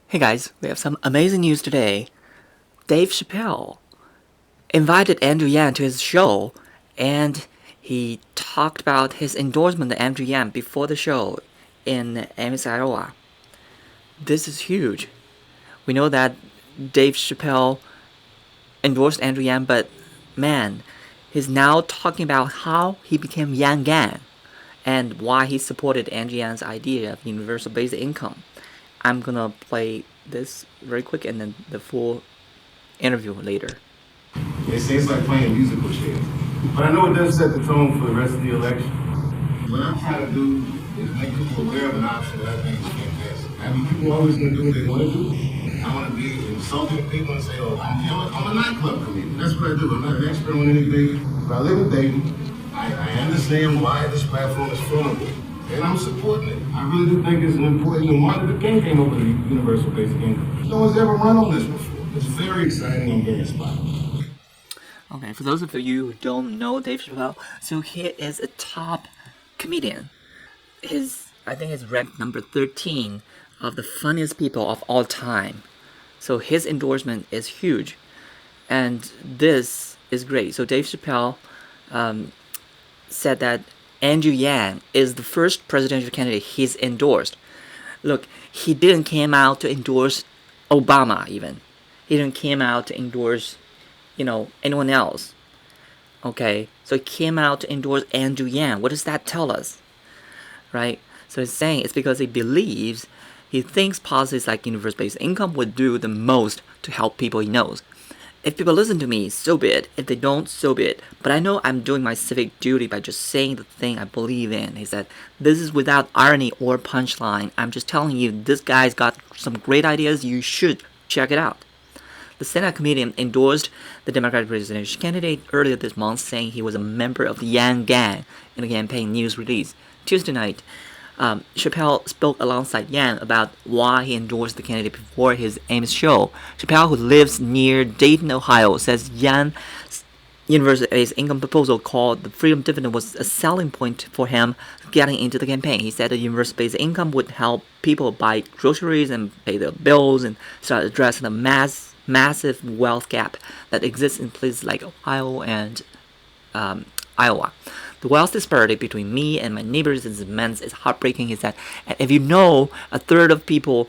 Hey guys, we have some amazing news today. Dave Chappelle invited Andrew Yang to his show, and he talked about his endorsement of Andrew Yang before the show in Ames, Iowa. This is huge. We know that Dave Chappelle endorsed Andrew Yang, but man, he's now talking about how he became Yang Gang and why he supported Andrew Yang's idea of universal basic income. I'm gonna play this very quick and then the full interview later. It seems like playing musical chairs. But I know it does set the tone for the rest of the election. What I'm trying to do is make people aware of an option that I think is fantastic. I mean, people are always going to do what they want to do. I want to be insulting people and say, oh, I'm a nightclub comedian. That's what I do. I'm not an expert on anything, but I live in Dayton. I understand why this platform is formidable, and I'm supporting it. I really do think it's an important, Martin Luther King came up with a universal basic income. No one's ever run on this before. It's very exciting and very inspiring. Okay, for those of you who don't know Dave Chappelle, so he is a top comedian. I think he's ranked number 13 of the funniest people of all time. So his endorsement is huge, and this is great. So Dave Chappelle said that Andrew Yang is the first presidential candidate he's endorsed. Look, he didn't came out to endorse Obama even. He didn't came out to endorse, anyone else. Okay, so he came out to endorse Andrew Yang. What does that tell us? Right? So he's saying it's because he thinks policies like universal basic income would do the most to help people he knows. If people listen to me, so be it. If they don't, so be it. But I know I'm doing my civic duty by just saying the thing I believe in. He said, this is without irony or punchline. I'm just telling you, this guy's got some great ideas. You should check it out. The stand-up comedian endorsed the Democratic presidential candidate earlier this month, saying he was a member of the Yang Gang in a campaign news release. Tuesday night, Chappelle spoke alongside Yang about why he endorsed the candidate before his Ames show. Chappelle, who lives near Dayton, Ohio, says Yang's universal basic income proposal called the freedom dividend was a selling point for him getting into the campaign. He said the universal basic income would help people buy groceries and pay their bills and start addressing the massive wealth gap that exists in places like Ohio and Iowa. The wealth disparity between me and my neighbors is immense. It's heartbreaking. Is that if you know a third of people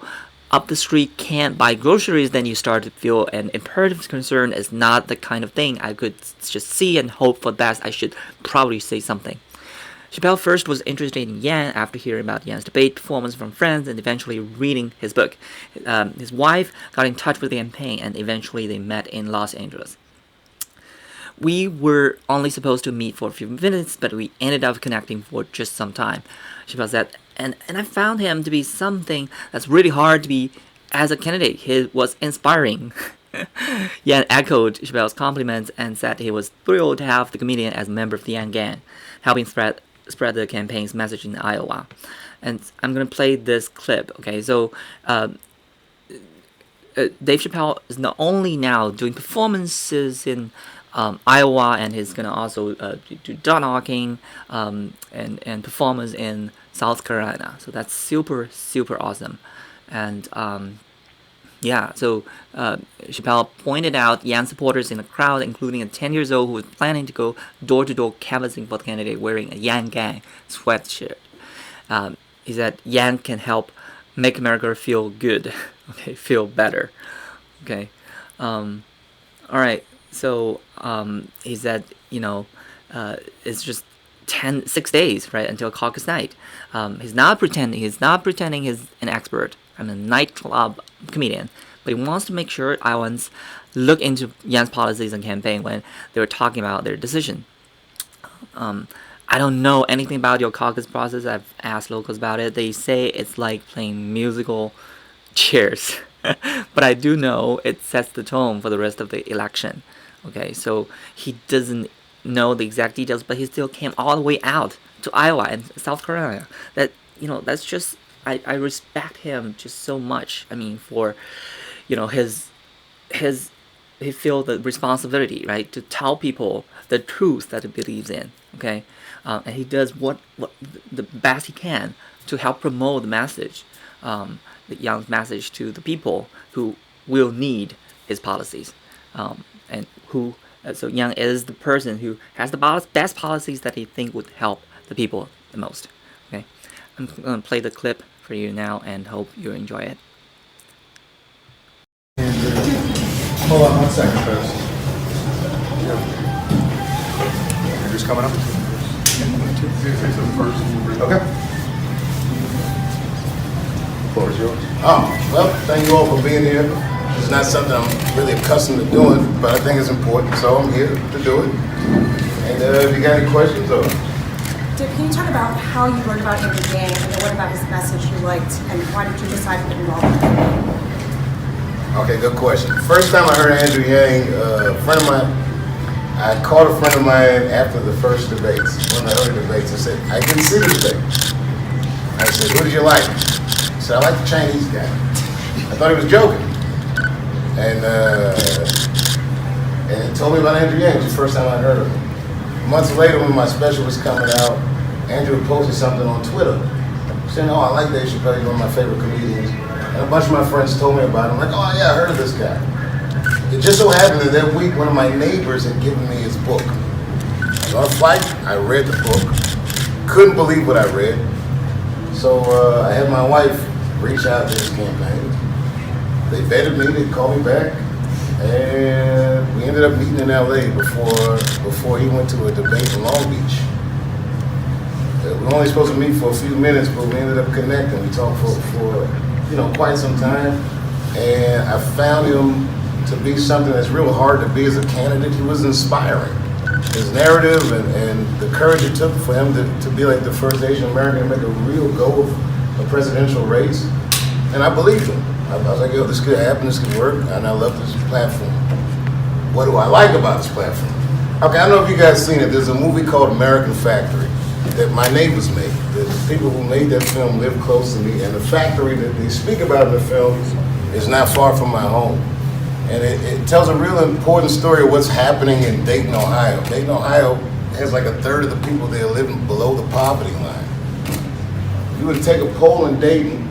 up the street can't buy groceries, then you start to feel an imperative concern is not the kind of thing I could just see and hope for the best. I should probably say something. Chappelle first was interested in Yang after hearing about Yang's debate performance from friends and eventually reading his book. His wife got in touch with the campaign and eventually they met in Los Angeles. We were only supposed to meet for a few minutes, but we ended up connecting for just some time. Chappelle said, and I found him to be something that's really hard to be as a candidate. He was inspiring. Yang echoed Chappelle's compliments and said he was thrilled to have the comedian as a member of the Yang Gang, helping spread the campaign's message in Iowa. And I'm going to play this clip. Okay, so Dave Chappelle is not only now doing performances in Iowa, and he's gonna also do door knocking and performance in South Carolina. So that's super awesome. And so Chappelle pointed out Yang supporters in the crowd, including a 10 years old who was planning to go door to door canvassing for the candidate wearing a Yang Gang sweatshirt. He said Yang can help make America feel good. Okay, feel better. Okay. All right. So he said, it's just 6 days, right, until caucus night. He's not pretending he's an expert. I'm a nightclub comedian, but he wants to make sure Iowans look into Yang's policies and campaign when they were talking about their decision. I don't know anything about your caucus process. I've asked locals about it. They say it's like playing musical chairs. But I do know it sets the tone for the rest of the election. Okay, so he doesn't know the exact details, but he still came all the way out to Iowa and South Carolina. That's just, I respect him just so much. I mean, for, he feels the responsibility, right, to tell people the truth that he believes in. Okay, and he does what the best he can to help promote the message. Young's message to the people who will need his policies, and who. So Young is the person who has the best policies that he think would help the people the most. Okay, I'm gonna play the clip for you now and hope you enjoy it. Hold on 1 second, first. You're just coming up? Okay. The floor is yours. Well, thank you all for being here. It's not something I'm really accustomed to doing, but I think it's important, so I'm here to do it. And if you got any questions, Dick, can you talk about how you learned about Andrew Yang and then what about his message you liked, and why did you decide to get involved with him? Okay, good question. First time I heard Andrew Yang, a friend of mine, I called a friend of mine after the first debates, one of the early debates. I said, I didn't see the debate. I said, who did you like? He said, I like the Chinese guy. I thought he was joking. And he told me about Andrew Yang. It was the first time I heard of him. Months later, when my special was coming out, Andrew posted something on Twitter saying, I like Dave Chappelle, he's one of my favorite comedians. And a bunch of my friends told me about him. I'm like, yeah, I heard of this guy. It just so happened that week, one of my neighbors had given me his book. I was on a flight, I read the book. Couldn't believe what I read. So I had my wife reach out to his campaign. They vetted me, they called me back, and we ended up meeting in LA before he went to a debate in Long Beach. We were only supposed to meet for a few minutes, but we ended up connecting. We talked for quite some time, and I found him to be something that's real hard to be as a candidate. He was inspiring. His narrative and the courage it took for him to be like the first Asian American to make a real go of a presidential race, and I believed him. I was like, this could happen, this could work, and I love this platform. What do I like about this platform? Okay, I don't know if you guys seen it. There's a movie called American Factory that my neighbors made. The people who made that film live close to me, and the factory that they speak about in the film is not far from my home. And it tells a real important story of what's happening in Dayton, Ohio. Dayton, Ohio has like a third of the people there living below the poverty line. You would take a poll in Dayton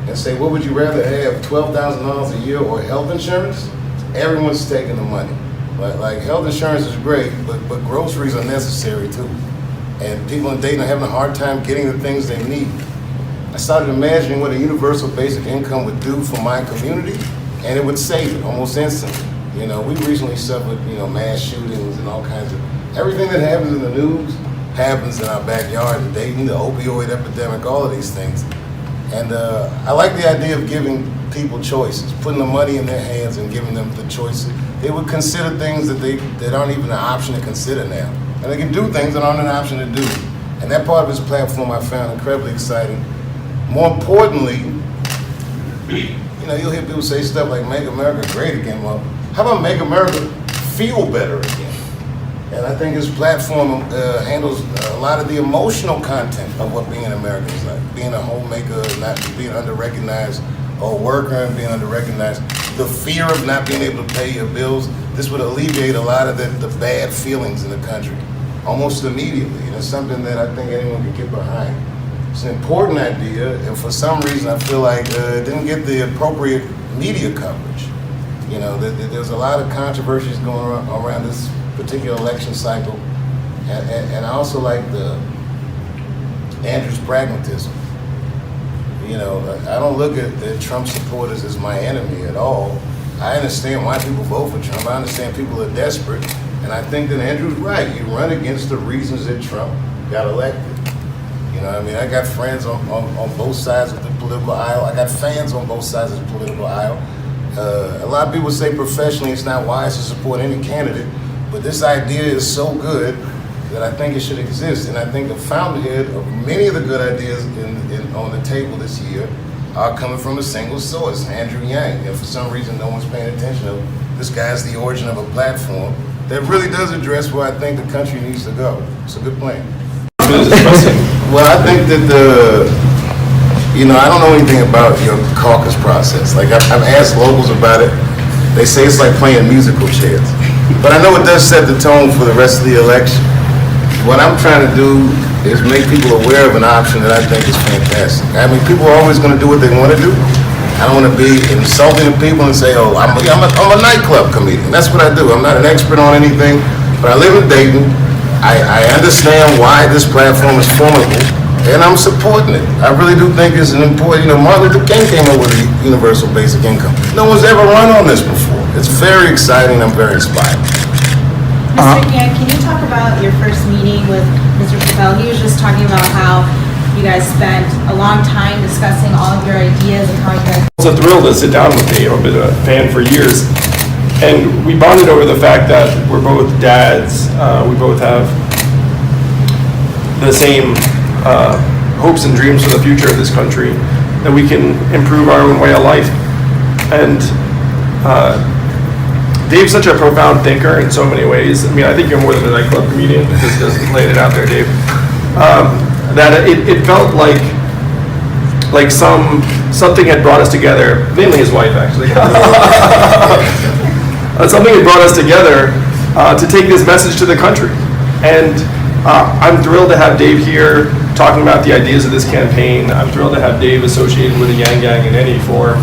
and say, what would you rather have, $12,000 a year or health insurance? Everyone's taking the money. Like health insurance is great, but groceries are necessary too. And people in Dayton are having a hard time getting the things they need. I started imagining what a universal basic income would do for my community, and it would save it almost instantly. We recently suffered, mass shootings and all kinds of, everything that happens in the news happens in our backyard in Dayton, the opioid epidemic, all of these things. And I like the idea of giving people choices, putting the money in their hands and giving them the choices. They would consider things that aren't even an option to consider now. And they can do things that aren't an option to do. And that part of his platform I found incredibly exciting. More importantly, you'll hear people say stuff like make America great again. Well, how about make America feel better again? And I think his platform handles a lot of the emotional content of what being an American is like. Being a homemaker, not being under-recognized, or a worker and being under-recognized. The fear of not being able to pay your bills. This would alleviate a lot of the bad feelings in the country almost immediately. And it's something that I think anyone can get behind. It's an important idea, and for some reason I feel like it didn't get the appropriate media coverage. There's a lot of controversies going around this particular election cycle, and I also like Andrew's pragmatism. I don't look at Trump supporters as my enemy at all. I understand why people vote for Trump. I understand people are desperate, and I think that Andrew's right. You run against the reasons that Trump got elected. I got friends on both sides of the political aisle. I got fans on both sides of the political aisle. A lot of people say professionally it's not wise to support any candidate, but this idea is so good that I think it should exist. And I think the fountainhead of many of the good ideas on the table this year are coming from a single source, Andrew Yang. And for some reason, no one's paying attention to this guy's the origin of a platform that really does address where I think the country needs to go. It's a good plan. Well, I think that I don't know anything about your caucus process. Like I've asked locals about it. They say it's like playing musical chairs. But I know it does set the tone for the rest of the election. What I'm trying to do is make people aware of an option that I think is fantastic. I mean, people are always going to do what they want to do, I don't want to be insulting to people and say, oh, I'm a nightclub comedian. That's what I do. I'm not an expert on anything, but I live in Dayton. I understand why this platform is formidable, and I'm supporting it. I really do think it's an important, Martin Luther King came up with a universal basic income. No one's ever run on this before. It's very exciting. I'm very inspired. Mr. Yang, can you talk about your first meeting with Mr. Chappelle? He was just talking about how you guys spent a long time discussing all of your ideas and how you guys... It's a thrill to sit down with me. I've been a fan for years. And we bonded over the fact that we're both dads. We both have the same hopes and dreams for the future of this country, that we can improve our own way of life. And Dave's such a profound thinker in so many ways. I mean, I think you're more than a nightclub comedian, just laying it out there, Dave. That it felt like something had brought us together, mainly his wife, actually. Something had brought us together to take this message to the country. And I'm thrilled to have Dave here talking about the ideas of this campaign. I'm thrilled to have Dave associated with the Yang Gang in any form.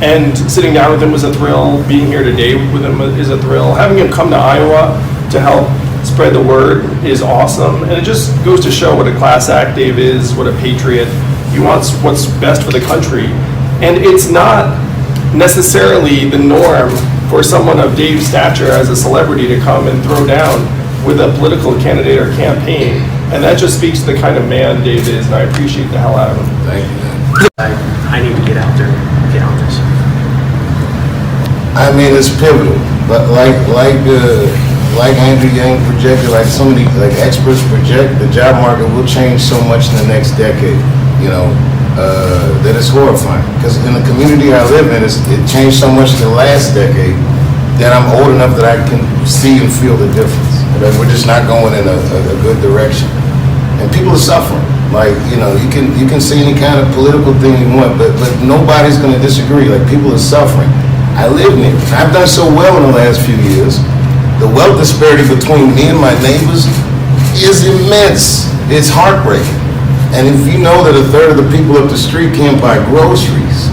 And sitting down with him was a thrill. Being here today with him is a thrill. Having him come to Iowa to help spread the word is awesome. And it just goes to show what a class act Dave is, what a patriot. He wants what's best for the country. And it's not necessarily the norm for someone of Dave's stature as a celebrity to come and throw down with a political candidate or campaign. And that just speaks to the kind of man Dave is, and I appreciate the hell out of him. Thank you. I need to get out there and get on this. I mean, it's pivotal, but like Andrew Yang projected, like so many experts project, the job market will change so much in the next decade. That it's horrifying. Because in the community I live in, it changed so much in the last decade that I'm old enough that I can see and feel the difference. That we're just not going in a good direction, and people are suffering. You can see any kind of political thing you want, but nobody's going to disagree. Like, people are suffering. I live near it. I've done so well in the last few years. The wealth disparity between me and my neighbors is immense. It's heartbreaking. And if you know that a third of the people up the street can't buy groceries,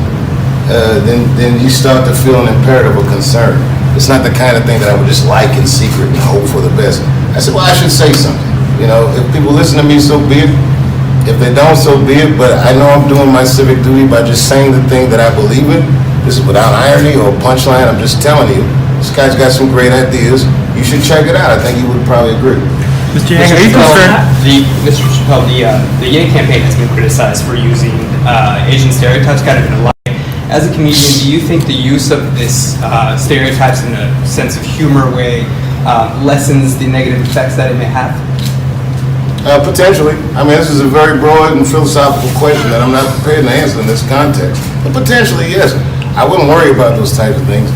then you start to feel an imperative of concern. It's not the kind of thing that I would just like in secret and hope for the best. I said, well, I should say something. If people listen to me, so be it. If they don't, so be it. But I know I'm doing my civic duty by just saying the thing that I believe in. This is without irony or punchline. I'm just telling you, this guy's got some great ideas. You should check it out. I think you would probably agree. Mr. Yang, are you concerned? Mr. Chappelle, the Yang campaign has been criticized for using Asian stereotypes kind of in a lie. As a comedian, do you think the use of this stereotypes in a sense of humor way lessens the negative effects that it may have? Potentially. I mean, this is a very broad and philosophical question that I'm not prepared to answer in this context. But potentially, yes. I wouldn't worry about those types of things.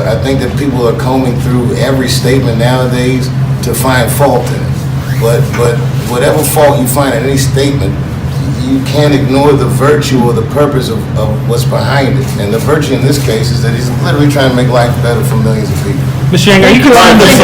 I think that people are combing through every statement nowadays to find fault in it. But whatever fault you find in any statement, you can't ignore the virtue or the purpose of what's behind it. And the virtue in this case is that he's literally trying to make life better for millions of people. Mr. Yang, are you concerned that